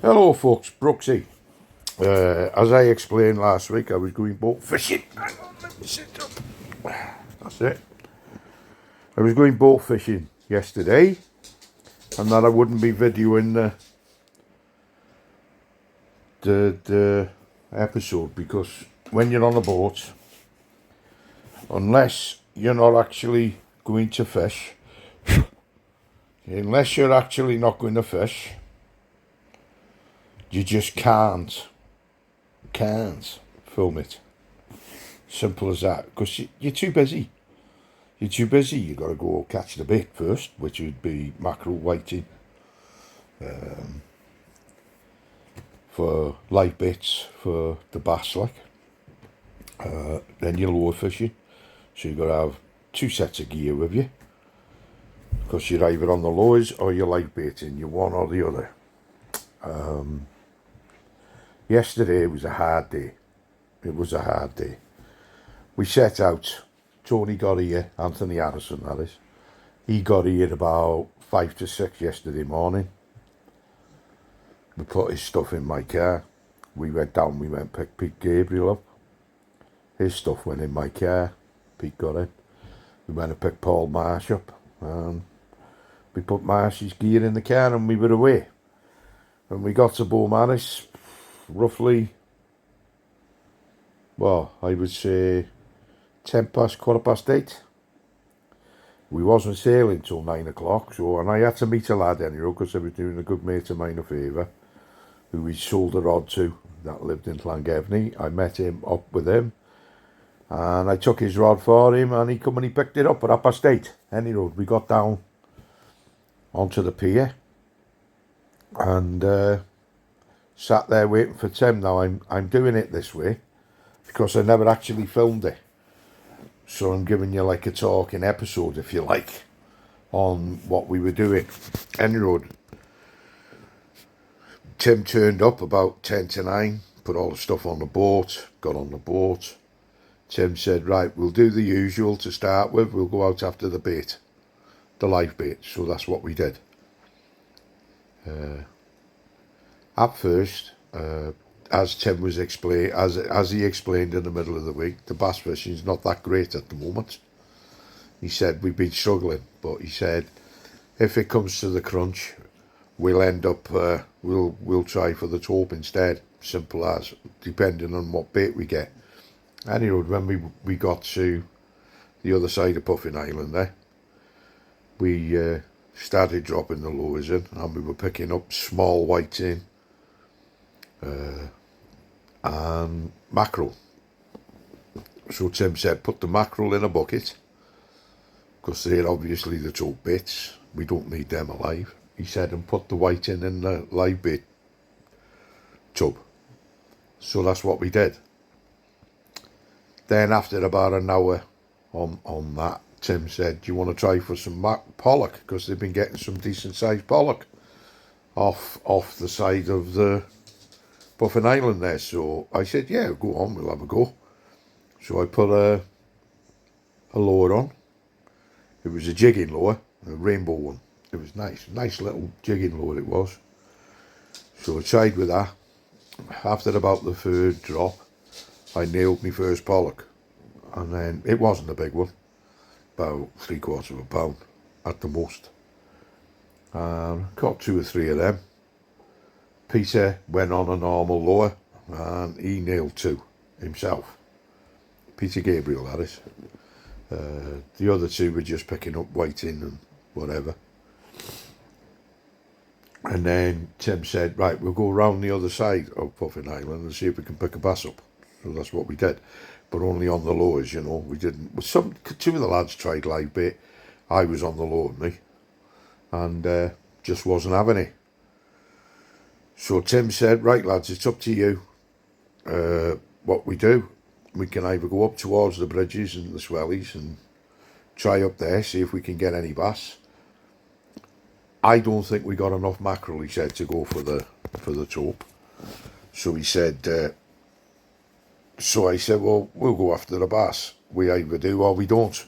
Hello folks, Brooksy. As I explained last week, I was going boat fishing. Hang on, let me sit up. That's it. I was going boat fishing yesterday, and that I wouldn't be videoing the episode because when you're on a boat, unless you're not actually going to fish, unless you're actually not going to fish, you just can't film it. Simple as that, because you're too busy. You're too busy. You got to go catch the bait first, which would be mackerel, whiting, for light baits for the bass, like. Then you're lure fishing, so you got to have two sets of gear with you, because you're either on the lures or you're light baiting. You're one or the other. Yesterday was a hard day. It was a hard day. We set out. Tony got here, Anthony Harrison, that is. He got here about 5 to 6 yesterday morning. We put his stuff in my car. We went down, we went and picked Pete Gabriel up. His stuff went in my car. Pete got in. We went and picked Paul Marsh up. And we put Marsh's gear in the car and we were away. When we got to Beumaris, roughly, well, I would say 8:10. We wasn't sailing till 9 o'clock, so, and I had to meet a lad anyway, because I was doing a good mate of mine a favour, who we sold a rod to, that lived in Llangefni. I met him up with him, and I took his rod for him, and he come and he picked it up at 8:30. Any road, we got down onto the pier, and sat there waiting for Tim. Now I'm doing it this way because I never actually filmed it, so I'm giving you like a talking episode, if you like, on what we were doing. Any road, Tim turned up about 10 to 9, put all the stuff on the boat, got on the boat. Tim said, right, we'll do the usual to start with, we'll go out after the bait, the live bait. So that's what we did. At first, as Tim was as he explained in the middle of the week, the bass fishing is not that great at the moment. He said we've been struggling, but he said if it comes to the crunch, we'll end up we'll try for the taupe instead. Simple as, depending on what bait we get. Anyway, when we got to the other side of Puffin Island there, we started dropping the lures in, and we were picking up small whiting and mackerel. So Tim said, put the mackerel in a bucket, because they're obviously the taupe bits. We don't need them alive. He said, and put the whiting in the live bait tub. So that's what we did. Then after about an hour on that, Tim said, do you want to try for some pollock? Because they've been getting some decent sized pollock off the side of the Puffin Island there. So I said, yeah, go on, we'll have a go. So I put a lure on. It was a jigging lure, a rainbow one. It was nice little jigging lure it was. So I tried with that. After about the third drop, I nailed my first pollock. And then it wasn't a big one, about 3/4 of a pound at the most. Caught 2 or 3 of them. Peter went on a normal lure and he nailed 2 himself. Peter Gabriel, that is. The other 2 were just picking up whiting and whatever. And then Tim said, right, we'll go round the other side of Puffin Island and see if we can pick a bass up. So that's what we did, but only on the lures, you know. We didn't. 2 of the lads tried live bait. I was on the lure, me, and just wasn't having it. So Tim said, right lads, it's up to you. What we do, we can either go up towards the bridges and the swellies and try up there, see if we can get any bass. I don't think we got enough mackerel, he said, to go for the taupe. So he said, so I said, well, we'll go after the bass. We either do or we don't.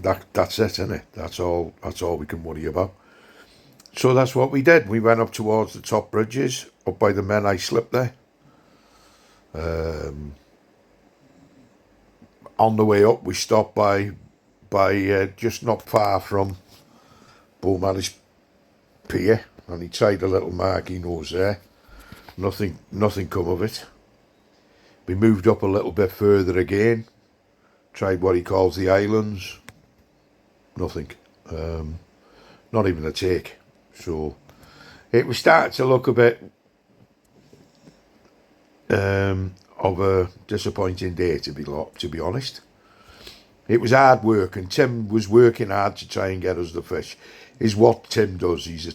That's it, innit? That's all we can worry about. So that's what we did. We went up towards the top bridges, up by the men I slipped there. On the way up, we stopped by just not far from Beumaris pier, and he tried a little mark he knows there. Nothing come of it. We moved up a little bit further again, tried what he calls the islands. Nothing. Not even a take. So it was starting to look a bit of a disappointing day, to be honest. It was hard work, and Tim was working hard to try and get us the fish. Is what Tim does. He's a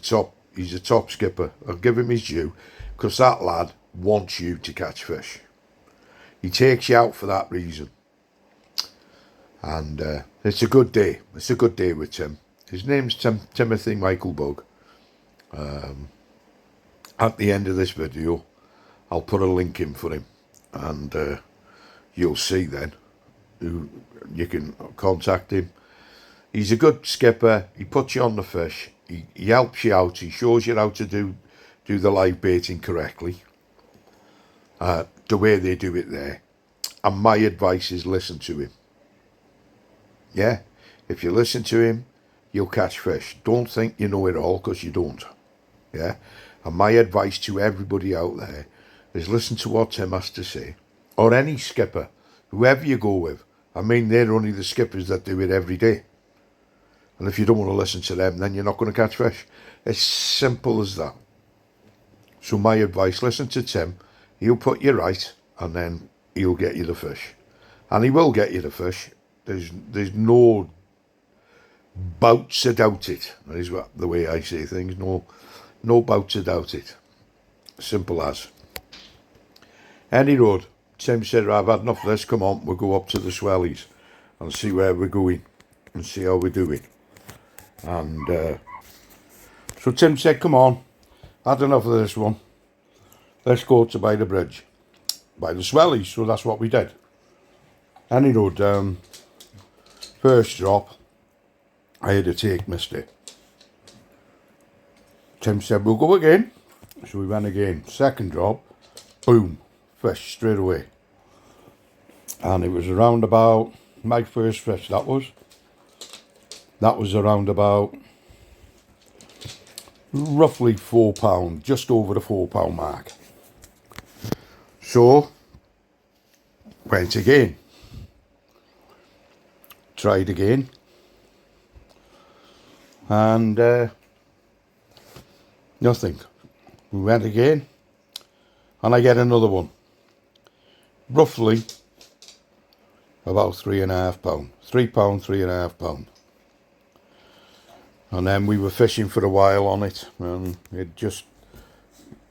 top skipper. I'll give him his due, because that lad wants you to catch fish. He takes you out for that reason, and it's a good day. It's a good day with Tim. His name's Timothy Michael Bugg. At the end of this video, I'll put a link in for him, and you'll see then who you can contact him. He's a good skipper. He puts you on the fish. He helps you out. He shows you how to do the live baiting correctly, the way they do it there. And my advice is listen to him. Yeah, if you listen to him, you'll catch fish. Don't think you know it all, because you don't. Yeah, and my advice to everybody out there is listen to what Tim has to say, or any skipper, whoever you go with. I mean, they're only the skippers that do it every day. And if you don't want to listen to them, then you're not going to catch fish. It's simple as that. So my advice, listen to Tim. He'll put you right, and then he'll get you the fish. And he will get you the fish. There's no bouts about it. That is the way I say things. No bouts about it. Simple as. Any road. Tim said, I've had enough of this, come on, we'll go up to the Swellies and see where we're going and see how we're doing. And so Tim said, come on, had enough of this one. Let's go to by the bridge, by the Swellies. So that's what we did. Any road, first drop, I had a take, missed it. Tim said, we'll go again. So we went again. Second drop, boom, fish straight away. And it was around about, my first fish that was around about roughly £4, just over the £4 mark. So went again, tried again, and nothing. We went again, and I get another one, roughly about £3.5, £3, £3.5. And then we were fishing for a while on it, and it just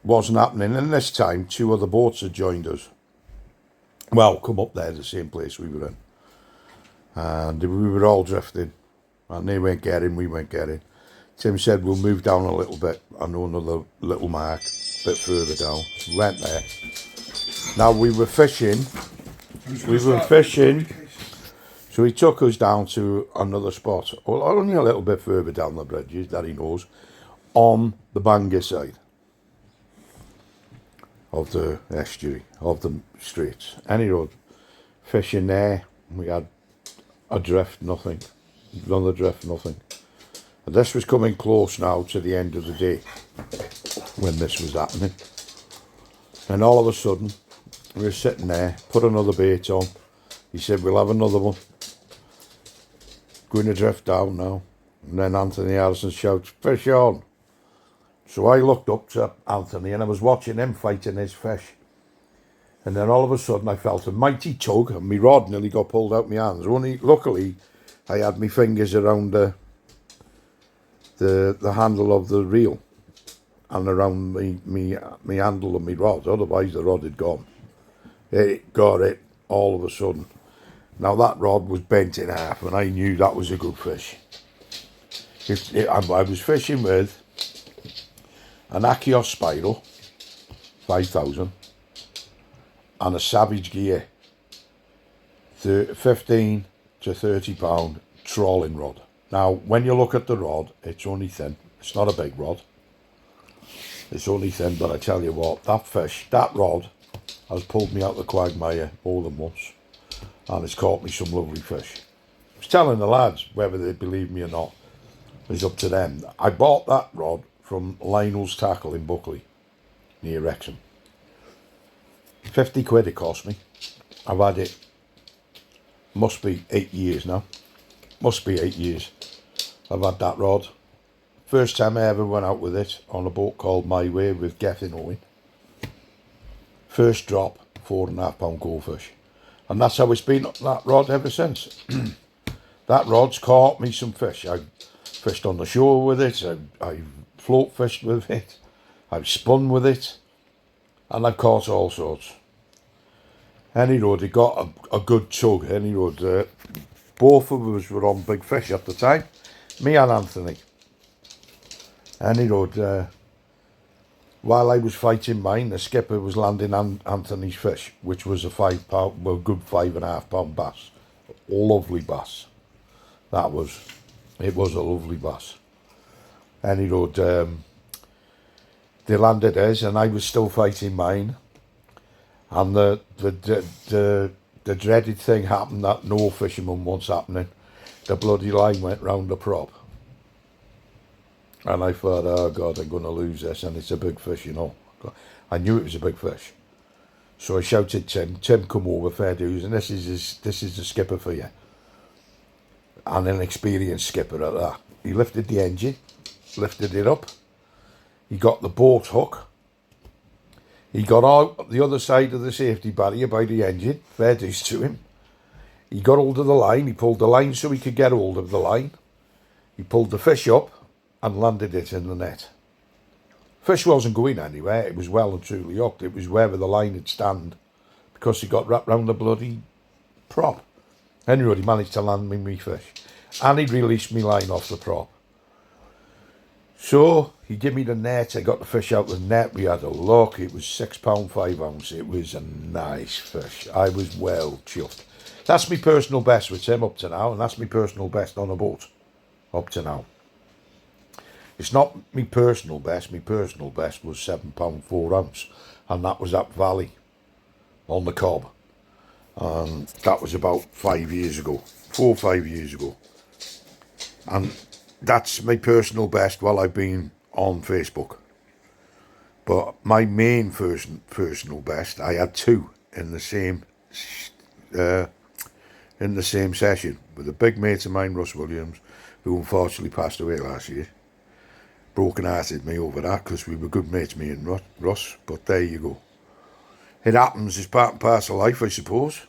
wasn't happening. And this time, 2 other boats had joined us. Well, come up there, the same place we were in. And we were all drifting, and they weren't getting, we weren't getting. Tim said, we'll move down a little bit. I know another little mark, a bit further down. We went there. Now, we were fishing, so he took us down to another spot, well, only a little bit further down the bridges that he knows, on the Bangor side of the estuary, of the straits. Any road, fishing there, we had a drift, nothing. Another drift, nothing. And this was coming close now to the end of the day when this was happening. And all of a sudden, we were sitting there, put another bait on. He said, we'll have another one. Going to drift down now. And then Anthony Harrison shouts, fish on. So I looked up to Anthony and I was watching him fighting his fish. And then all of a sudden I felt a mighty tug and my rod nearly got pulled out my hands. Only luckily I had my fingers around the handle of the reel and around me handle of my rod. Otherwise the rod had gone. It got it all of a sudden. Now that rod was bent in half and I knew that was a good fish. I was fishing with an Achios Spiral 5000 and a Savage Gear 15 to 30 pound trawling rod. Now when you look at the rod, it's only thin, It's not a big rod. It's only thin, but I tell you what, that rod has pulled me out of the quagmire more than once. And it's caught me some lovely fish. I was telling the lads, whether they believe me or not, it's up to them. I bought that rod from Lionel's Tackle in Buckley, near Wrexham. 50 quid it cost me. I've had it, must be 8 years now. Must be 8 years. I've had that rod. First time I ever went out with it on a boat called My Way with Gethin Owen. First drop, 4.5 pound goldfish. And that's how it's been, that rod, ever since. That rod's caught me some fish. I've fished on the shore with it, I've float fished with it, I've spun with it, and I've caught all sorts. Any road, it got a good tug. Any road, both of us were on big fish at the time, me and Anthony. Any road, while I was fighting mine, the skipper was landing Anthony's fish, which was a good 5.5 pound bass. Lovely bass. It was a lovely bass. Any road, they landed his, and I was still fighting mine. And the dreaded thing happened that no fisherman wants happening. The bloody line went round the prop. And I thought, oh God, I'm going to lose this, and it's a big fish, you know. I knew it was a big fish. So I shouted Tim, come over, fair dues, and this is the skipper for you. And an experienced skipper at that. He lifted the engine, lifted it up. He got the boat hook. He got out the other side of the safety barrier by the engine, fair dues to him. He got hold of the line, he pulled the line so he could get hold of the line. He pulled the fish up and landed it in the net. Fish wasn't going anywhere, it was well and truly hooked. It was wherever the line had stand, because he got wrapped round the bloody prop. Anyway, he managed to land me fish. And he released me line off the prop. So, he gave me the net, I got the fish out of the net, we had a look, it was £6 5 ounce, it was a nice fish. I was well chuffed. That's my personal best with Tim up to now, and that's my personal best on a boat up to now. It's not my personal best was £7 4 ounce, and that was up Valley on the Cobb. And that was about 5 years ago, 4 or 5 years ago. And that's my personal best while I've been on Facebook. But my main personal best, I had two in the same session with a big mate of mine, Russ Williams, who unfortunately passed away last year. Broken-hearted me over that, because we were good mates, me and Russ, but there you go. It happens, it's part and parcel of life, I suppose.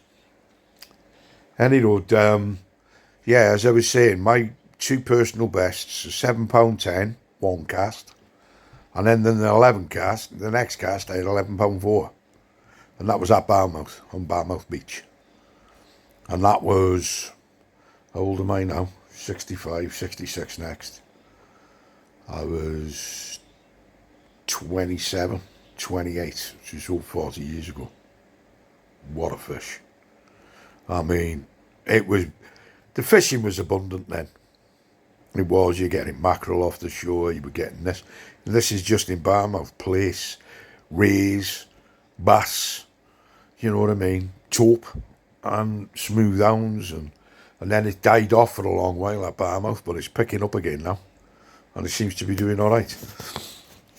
Any road, yeah, as I was saying, my two personal bests are £7.10, one cast, and then the 11 cast, the next cast I had £11 4, and that was at Barmouth, on Barmouth Beach. And that was, how old am I now? 65, 66 next. I was 27, 28, which was all 40 years ago. What a fish. I mean, the fishing was abundant then. It was, you're getting mackerel off the shore, you were getting this. And this is just in Barmouth, plaice, rays, bass, you know what I mean, taupe, and smooth hounds, and then it died off for a long while at Barmouth, but it's picking up again now. And it seems to be doing all right.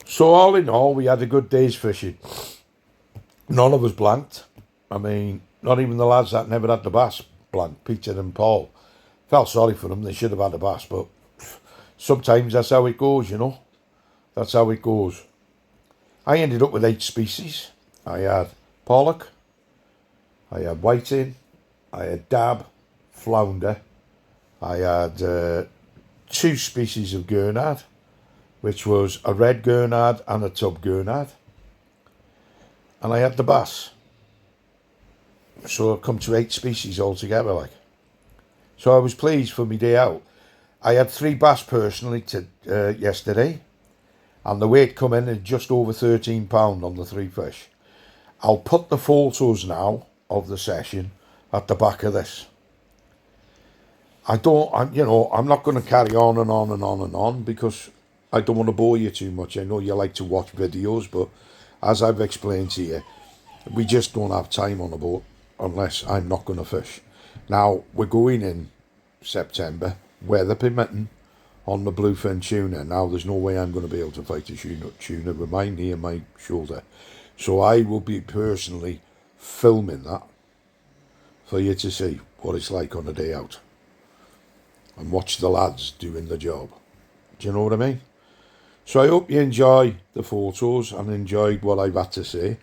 So all in all, we had a good day's fishing. None of us blanked. I mean, not even the lads that never had the bass blanked, Peter and Paul. Felt sorry for them, they should have had a bass, but sometimes that's how it goes, you know. That's how it goes. I ended up with 8 species. I had pollock, I had whiting, I had dab, flounder, I had 2 species of gurnard, which was a red gurnard and a tub gurnard, and I had the bass. So I've come to 8 species altogether, like. So I was pleased for my day out. I had 3 bass personally yesterday, and the weight come in at just over £13 on the 3 fish. I'll put the photos now of the session at the back of this. I'm not going to carry on and on and on and on, because I don't want to bore you too much. I know you like to watch videos, but as I've explained to you, we just don't have time on a boat unless I'm not going to fish. Now, we're going in September, weather permitting, on the bluefin tuna. Now, there's no way I'm going to be able to fight a tuna with my knee and my shoulder. So I will be personally filming that for you to see what it's like on a day out. And watch the lads doing the job. Do you know what I mean? So I hope you enjoy the photos and enjoyed what I've had to say.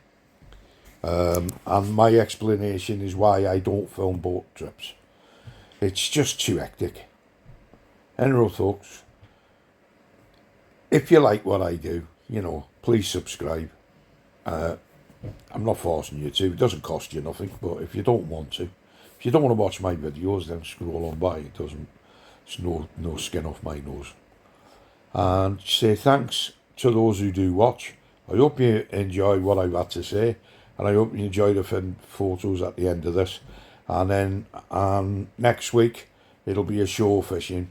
And my explanation is why I don't film boat trips. It's just too hectic. Anyway, folks, if you like what I do, please subscribe. I'm not forcing you to. It doesn't cost you nothing, but if you don't want to, if you don't want to watch my videos, then scroll on by. It doesn't. It's no skin off my nose. And say thanks to those who do watch. I hope you enjoy what I've had to say, and I hope you enjoy the photos at the end of this. And then next week it'll be a shore fishing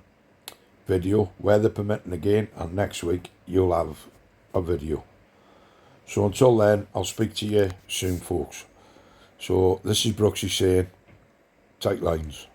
video, weather permitting again, and next week you'll have a video. So until then, I'll speak to you soon, folks. So this is Brooksy saying, tight lines.